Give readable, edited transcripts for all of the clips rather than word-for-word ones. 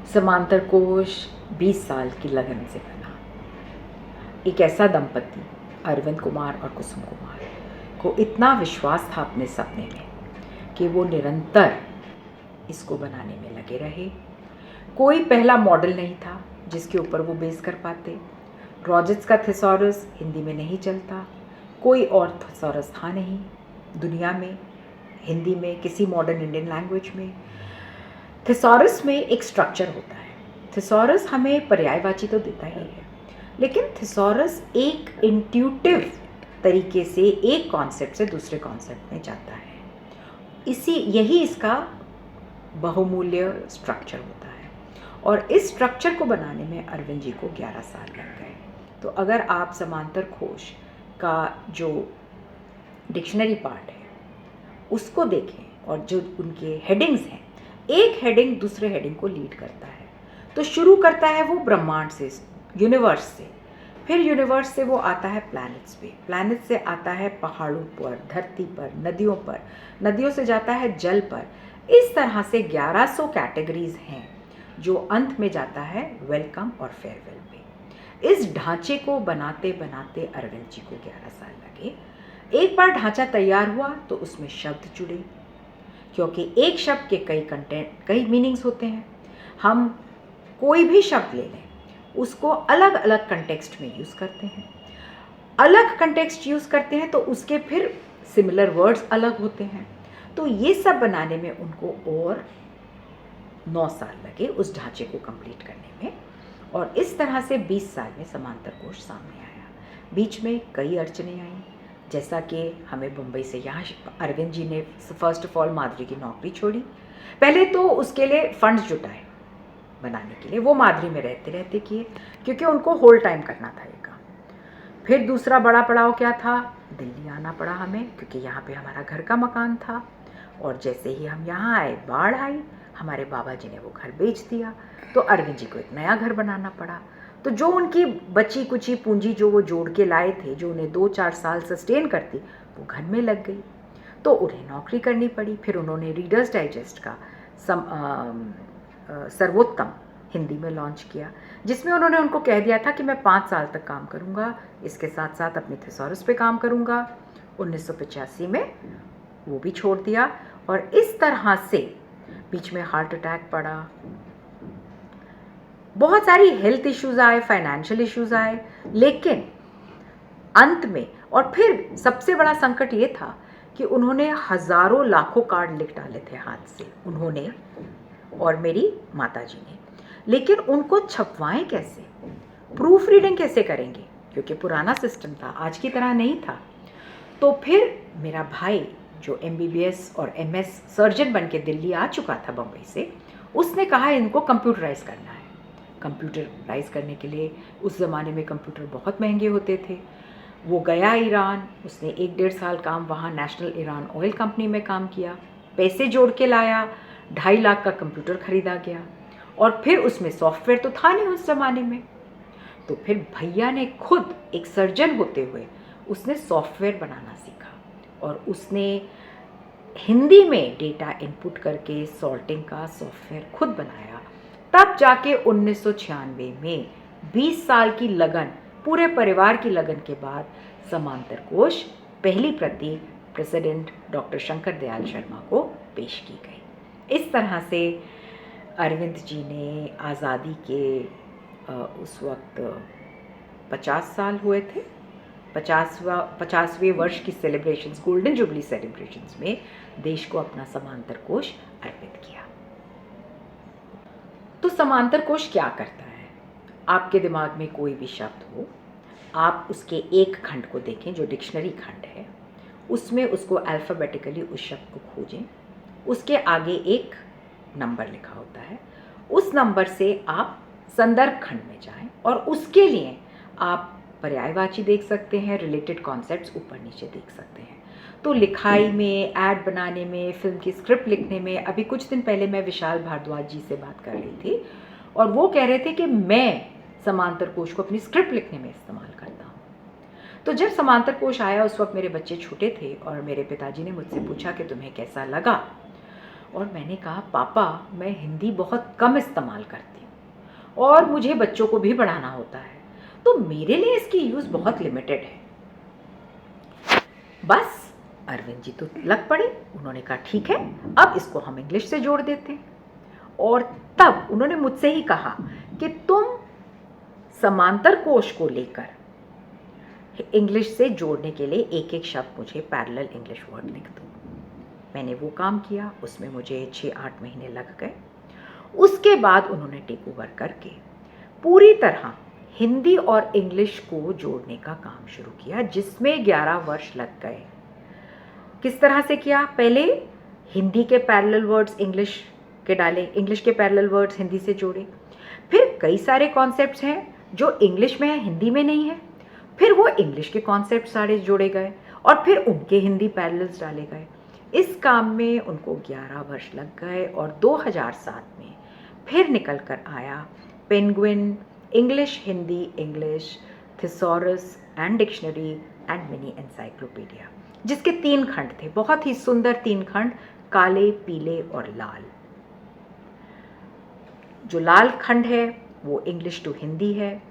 समांतर कोश 20 साल की लगन से बना। एक ऐसा दंपति अरविंद कुमार और कुसुम कुमार को इतना विश्वास था अपने सपने में कि वो निरंतर इसको बनाने में लगे रहे। कोई पहला मॉडल नहीं था जिसके ऊपर वो बेस कर पाते। रॉजर्स का थिसॉरस हिंदी में नहीं चलता, कोई और थिसॉरस था नहीं दुनिया में, हिंदी में, किसी मॉडर्न इंडियन लैंग्वेज में। थिसॉरस में एक स्ट्रक्चर होता है। थिसॉरस हमें पर्यायवाची तो देता ही है, लेकिन थिसॉरस एक इंट्यूटिव तरीके से एक कॉन्सेप्ट से दूसरे कॉन्सेप्ट में जाता है। यही इसका बहुमूल्य स्ट्रक्चर होता है, और इस स्ट्रक्चर को बनाने में अरविंद जी को 11 साल लग गए। तो अगर आप समांतर कोश का जो डिक्शनरी पार्ट है उसको देखें और जो उनके हेडिंग्स हैं, एक हेडिंग दूसरे हेडिंग को लीड करता है। तो शुरू करता है वो ब्रह्मांड से, यूनिवर्स से, फिर यूनिवर्स से वो आता है प्लैनेट्स पे, प्लैनेट से आता है पहाड़ों पर, धरती पर, नदियों पर, नदियों से जाता है जल पर। इस तरह से 1100 कैटेगरीज हैं जो अंत में जाता है वेलकम और फेयरवेल पे। इस ढांचे को बनाते बनाते अरविंद जी को 11 साल लगे। एक बार ढांचा तैयार हुआ तो उसमें शब्द जुड़े, क्योंकि एक शब्द के कई मीनिंग्स होते हैं। हम कोई भी शब्द ले लें, उसको अलग अलग कंटेक्स्ट में यूज़ करते हैं, अलग कंटेक्स्ट यूज़ करते हैं तो उसके फिर सिमिलर वर्ड्स अलग होते हैं। तो ये सब बनाने में उनको और 9 साल लगे उस ढांचे को कंप्लीट करने में, और इस तरह से 20 साल में समांतर कोश सामने आया। बीच में कई अड़चने आई, जैसा कि हमें मुंबई से यहाँ अरविंद जी ने फर्स्ट ऑफ ऑल माधुरी की नौकरी छोड़ी। पहले तो उसके लिए फंड्स जुटाए बनाने के लिए, वो माधुरी में रहते रहते किए, क्योंकि उनको होल टाइम करना था ये काम। फिर दूसरा बड़ा पड़ाव क्या था, दिल्ली आना पड़ा हमें, क्योंकि यहाँ पे हमारा घर का मकान था, और जैसे ही हम यहाँ आए बाढ़ आई, हमारे बाबा जी ने वो घर बेच दिया, तो अरविंद जी को एक नया घर बनाना पड़ा। तो जो उनकी बची कुची पूंजी जो वो जोड़ के लाए थे, जो उन्हें 2-4 साल सस्टेन करती, वो घर में लग गई, तो उन्हें नौकरी करनी पड़ी। फिर उन्होंने रीडर्स डाइजेस्ट का सर्वोत्तम हिंदी में लॉन्च किया, जिसमें उन्होंने उनको कह दिया था कि मैं 5 साल तक काम करूँगा, इसके साथ साथ अपने थिसॉरस पे काम करूँगा। 1985 में वो भी छोड़ दिया, और इस तरह से बीच में हार्ट अटैक पड़ा, बहुत सारी हेल्थ इश्यूज आए, फाइनेंशियल इश्यूज आए, लेकिन अंत में, और फिर सबसे बड़ा संकट ये था कि उन्होंने हजारों लाखों कार्ड लिख डाले थे हाथ से, उन्होंने और मेरी माताजी ने, लेकिन उनको छपवाएं कैसे, प्रूफ रीडिंग कैसे करेंगे, क्योंकि पुराना सिस्टम था, आज की तरह नहीं था। तो फिर मेरा भाई जो MBBS और MS सर्जन बन के दिल्ली आ चुका था बम्बई से, उसने कहा इनको कंप्यूटराइज करना है। कंप्यूटराइज करने के लिए उस ज़माने में कंप्यूटर बहुत महंगे होते थे। वो गया ईरान, उसने 1-1.5 साल काम वहाँ नेशनल ईरान ऑयल कंपनी में काम किया, पैसे जोड़ के लाया, 2.5 लाख का कंप्यूटर खरीदा गया, और फिर उसमें सॉफ्टवेयर तो था नहीं उस ज़माने में। तो फिर भैया ने खुद एक सर्जन होते हुए उसने सॉफ्टवेयर बनाना सीखा, और उसने हिंदी में डेटा इनपुट करके सॉर्टिंग का सॉफ्टवेयर खुद बनाया। तब जाके 1996 में 20 साल की लगन, पूरे परिवार की लगन के बाद समांतर कोश पहली प्रति प्रेसिडेंट डॉक्टर शंकर दयाल शर्मा को पेश की गई। इस तरह से अरविंद जी ने आज़ादी के उस वक्त 50 साल हुए थे, 50वें वर्ष की सेलिब्रेशंस, गोल्डन जुबली सेलिब्रेशंस में देश को अपना समांतर कोश अर्पित किया। तो समांतर कोश क्या करता है? आपके दिमाग में कोई भी शब्द हो, आप उसके एक खंड को देखें जो डिक्शनरी खंड है, उसमें उसको अल्फ़ाबेटिकली उस शब्द को खोजें, उसके आगे एक नंबर लिखा होता है, उस नंबर से आप संदर्भ खंड में जाएं, और उसके लिए आप पर्यायवाची देख सकते हैं, रिलेटेड कॉन्सेप्ट्स ऊपर नीचे देख सकते हैं। तो लिखाई में, ऐड बनाने में, फिल्म की स्क्रिप्ट लिखने में, अभी कुछ दिन पहले मैं विशाल भारद्वाज जी से बात कर रही थी, और वो कह रहे थे कि मैं समांतर कोश को अपनी स्क्रिप्ट लिखने में इस्तेमाल करता हूँ। तो जब समांतर कोश आया उस वक्त मेरे बच्चे छोटे थे, और मेरे पिताजी ने मुझसे पूछा कि तुम्हें कैसा लगा। और मैंने कहा पापा मैं हिंदी बहुत कम इस्तेमाल करती हूँ और मुझे बच्चों को भी पढ़ाना होता है, तो मेरे लिए इसकी यूज़ बहुत लिमिटेड है। बस अरविंद जी तो लग पड़े, उन्होंने कहा ठीक है अब इसको हम इंग्लिश से जोड़ देते हैं। और तब उन्होंने मुझसे ही कहा कि तुम समांतर कोश को लेकर इंग्लिश से जोड़ने के लिए एक एक शब्द मुझे पैरेलल इंग्लिश वर्ड लिख दो। मैंने वो काम किया, उसमें मुझे 6-8 महीने लग गए। उसके बाद उन्होंने टेक ओवर करके पूरी तरह हिंदी और इंग्लिश को जोड़ने का काम शुरू किया, जिसमें 11 वर्ष लग गए। किस तरह से किया? पहले हिंदी के पैरेलल वर्ड्स इंग्लिश के डाले, इंग्लिश के पैरेलल वर्ड्स हिंदी से जोड़े, फिर कई सारे कॉन्सेप्ट्स हैं जो इंग्लिश में है हिंदी में नहीं है, फिर वो इंग्लिश के कॉन्सेप्ट सारे जोड़े गए और फिर उनके हिंदी पैरेलल्स डाले गए। इस काम में उनको 11 वर्ष लग गए और 2007 में फिर निकल कर आया penguin English Hindi English thesaurus and dictionary and mini encyclopedia, जिसके 3 खंड थे, बहुत ही सुंदर 3 खंड, काले, पीले और लाल। जो लाल खंड है वो इंग्लिश टू हिंदी है,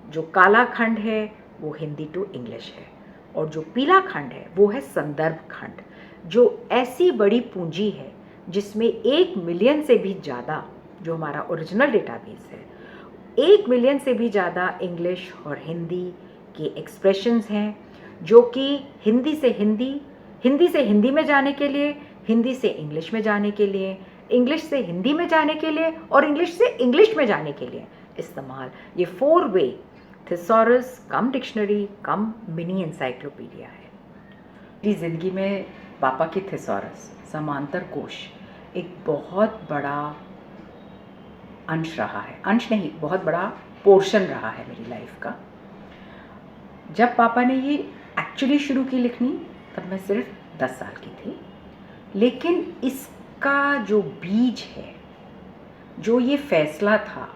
जो काला खंड है वो हिंदी टू इंग्लिश है, और जो पीला खंड है वो है संदर्भ खंड, जो ऐसी बड़ी पूंजी है जिसमें 1 मिलियन से भी ज़्यादा, जो हमारा ओरिजिनल डेटाबेस है, 1 मिलियन से भी ज़्यादा इंग्लिश और हिंदी के एक्सप्रेशंस हैं, जो कि हिंदी से हिंदी में जाने के लिए, हिंदी से इंग्लिश में जाने के लिए, इंग्लिश से हिंदी में जाने के लिए और इंग्लिश से इंग्लिश में जाने के लिए इस्तेमाल, ये 4 वे थिसॉरस कम डिक्शनरी कम मिनी एनसाइक्लोपीडिया है। मेरी ज़िंदगी में पापा की थिसॉरस समांतर कोश एक बहुत बड़ा अंश रहा है, अंश नहीं बहुत बड़ा पोर्शन रहा है मेरी लाइफ का। जब पापा ने ये एक्चुअली शुरू की लिखनी तब मैं सिर्फ 10 साल की थी, लेकिन इसका जो बीज है, जो ये फैसला था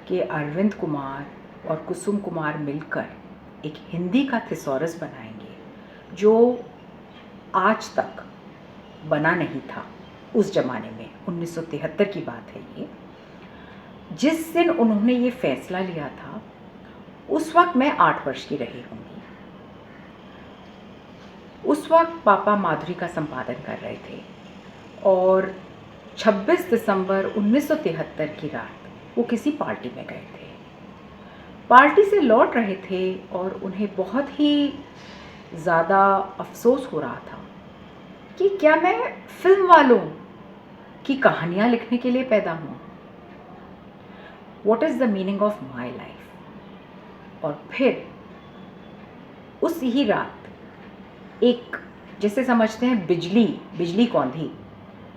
कि अरविंद कुमार और कुसुम कुमार मिलकर एक हिंदी का थिसॉरस बनाएंगे, जो आज तक बना नहीं था उस ज़माने में, 1973 की बात है ये। जिस दिन उन्होंने ये फैसला लिया था उस वक्त मैं 8 वर्ष की रही होंगी। उस वक्त पापा माधुरी का संपादन कर रहे थे और 26 दिसंबर 1973 की रात वो किसी पार्टी में गए थे। पार्टी से लौट रहे थे और उन्हें बहुत ही ज़्यादा अफसोस हो रहा था कि क्या मैं फिल्म वालों की कहानियाँ लिखने के लिए पैदा हूँ। What is the meaning of my life? और फिर उस ही रात एक, जैसे समझते हैं बिजली कौंधी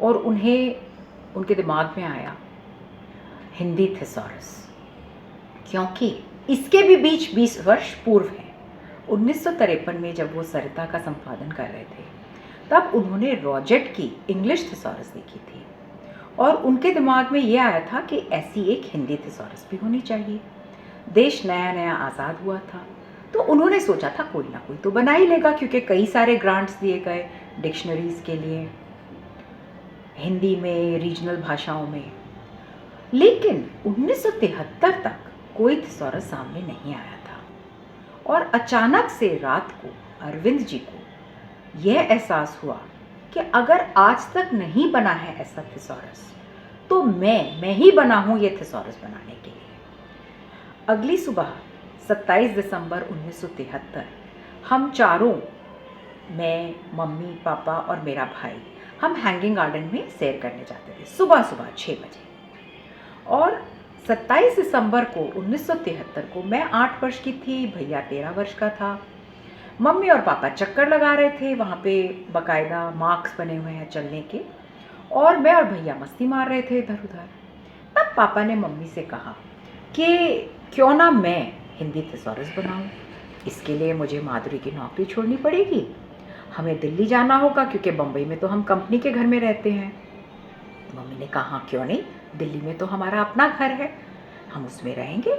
और उन्हें उनके दिमाग में आया हिंदी थिसॉरस, क्योंकि इसके भी बीच 20 वर्ष पूर्व है। 1953 में जब वो सरिता का संपादन कर रहे थे तब उन्होंने रॉजेट की इंग्लिश थिसॉरस देखी थी और उनके दिमाग में ये आया था कि ऐसी एक हिंदी थिसॉरस भी होनी चाहिए। देश नया नया आज़ाद हुआ था तो उन्होंने सोचा था कोई ना कोई तो बना ही लेगा, क्योंकि कई सारे ग्रांट्स दिए गए डिक्शनरीज़ के लिए हिंदी में, रीजनल भाषाओं में। लेकिन 1973 तक कोई थिसॉरस सामने नहीं आया था और अचानक से रात को अरविंद जी को यह एहसास हुआ कि अगर आज तक नहीं बना है ऐसा थिसॉरस तो मैं ही बना हूँ ये थिसॉरस बनाने के लिए। अगली सुबह 27 दिसंबर 1973 हम चारों, मैं, मम्मी, पापा और मेरा भाई, हम हैंगिंग गार्डन में सैर करने जाते थे सुबह 6 बजे। और 27 दिसंबर को 1973 को मैं 8 वर्ष की थी, भैया 13 वर्ष का था। मम्मी और पापा चक्कर लगा रहे थे, वहाँ पे बाकायदा मार्क्स बने हुए हैं चलने के, और मैं और भैया मस्ती मार रहे थे इधर उधर। तब पापा ने मम्मी से कहा कि क्यों ना मैं हिंदी थिसॉरस बनाऊँ। इसके लिए मुझे माधुरी की नौकरी छोड़नी पड़ेगी, हमें दिल्ली जाना होगा क्योंकि बम्बई में तो हम कंपनी के घर में रहते हैं। मम्मी ने कहा क्यों नहीं, दिल्ली में तो हमारा अपना घर है, हम उसमें रहेंगे,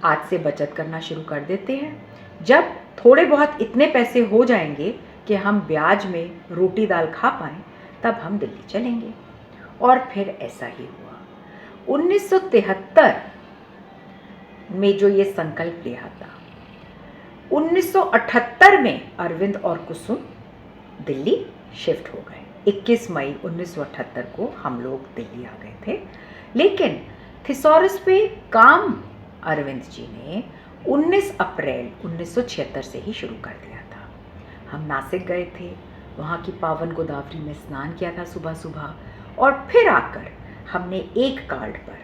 आज से बचत करना शुरू कर देते हैं, जब थोड़े बहुत इतने पैसे हो जाएंगे कि हम ब्याज में रोटी दाल खा पाएँ तब हम दिल्ली चलेंगे। और फिर ऐसा ही हुआ। 1973 में जो ये संकल्प लिया था, 1978 में अरविंद और कुसुम दिल्ली शिफ्ट हो गए। 21 मई 1978 को हम लोग दिल्ली आ गए थे। लेकिन थिसॉरस पे काम अरविंद जी ने 19 अप्रैल 1976 से ही शुरू कर दिया था। हम नासिक गए थे, वहाँ की पावन गोदावरी में स्नान किया था सुबह सुबह, और फिर आकर हमने एक कार्ड पर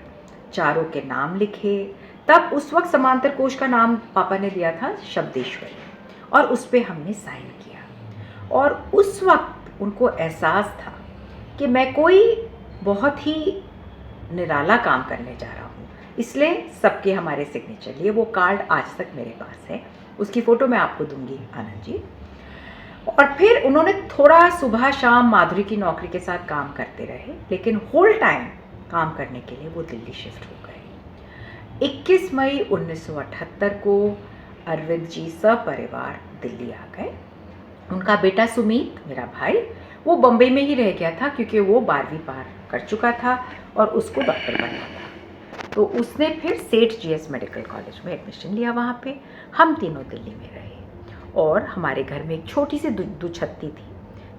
चारों के नाम लिखे। तब उस वक्त समांतर कोश का नाम पापा ने दिया था शब्देश्वरी, और उस पर हमने साइन किया। और उस वक्त उनको एहसास था कि मैं कोई बहुत ही निराला काम करने जा रहा हूँ, इसलिए सबके हमारे सिग्नेचर लिए। वो कार्ड आज तक मेरे पास है, उसकी फ़ोटो मैं आपको दूंगी आनंद जी। और फिर उन्होंने थोड़ा सुबह शाम माधुरी की नौकरी के साथ काम करते रहे, लेकिन होल टाइम काम करने के लिए वो दिल्ली शिफ्ट हो गए। 21 मई 1978 को अरविंद जी सपरिवार दिल्ली आ गए। उनका बेटा सुमीत, मेरा भाई, वो बम्बई में ही रह गया था क्योंकि वो 12वीं पार कर चुका था और उसको डॉक्टर बनना था। तो उसने फिर सेठ जीएस मेडिकल कॉलेज में एडमिशन लिया। वहाँ पे हम तीनों दिल्ली में रहे, और हमारे घर में एक छोटी सी दुछत्ती थी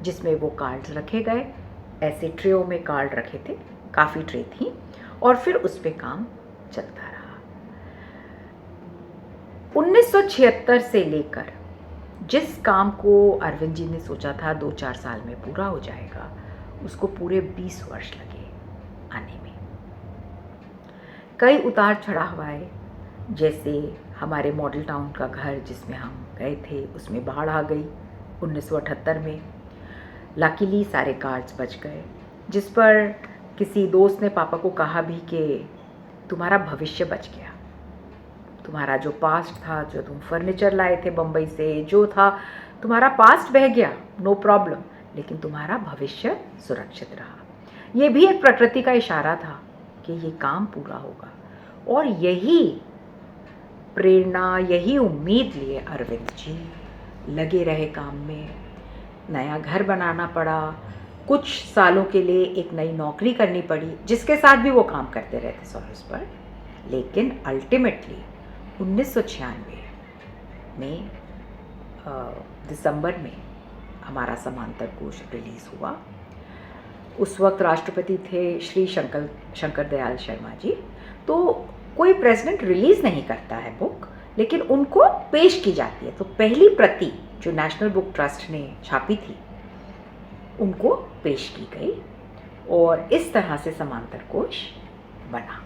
जिसमें वो कार्ड्स रखे गए। ऐसे ट्रेओं में कार्ड रखे थे, काफ़ी ट्रे थी, और फिर उस पर काम चलता रहा। 1976 से लेकर जिस काम को अरविंद जी ने सोचा था 2-4 साल में पूरा हो जाएगा, उसको पूरे 20 वर्ष लगे आने में। कई उतार चढ़ाव आए, जैसे हमारे मॉडल टाउन का घर जिसमें हम गए थे, उसमें बाढ़ आ गई 1978 में। लकीली सारे कार्ड्स बच गए, जिस पर किसी दोस्त ने पापा को कहा भी कि तुम्हारा भविष्य बच गया, तुम्हारा जो पास्ट था, जो तुम फर्नीचर लाए थे बम्बई से, जो था तुम्हारा पास्ट बह गया, नो प्रॉब्लम, लेकिन तुम्हारा भविष्य सुरक्षित रहा। ये भी एक प्रकृति का इशारा था कि ये काम पूरा होगा। और यही प्रेरणा, यही उम्मीद लिए अरविंद जी लगे रहे काम में। नया घर बनाना पड़ा, कुछ सालों के लिए एक नई नौकरी करनी पड़ी, जिसके साथ भी वो काम करते रहे थे सॉरस पर। लेकिन अल्टीमेटली 1996 में दिसंबर में हमारा समांतर कोश रिलीज़ हुआ। उस वक्त राष्ट्रपति थे श्री शंकर दयाल शर्मा जी। तो कोई प्रेसिडेंट रिलीज़ नहीं करता है बुक, लेकिन उनको पेश की जाती है। तो पहली प्रति जो नेशनल बुक ट्रस्ट ने छापी थी, उनको पेश की गई, और इस तरह से समांतर कोश बना।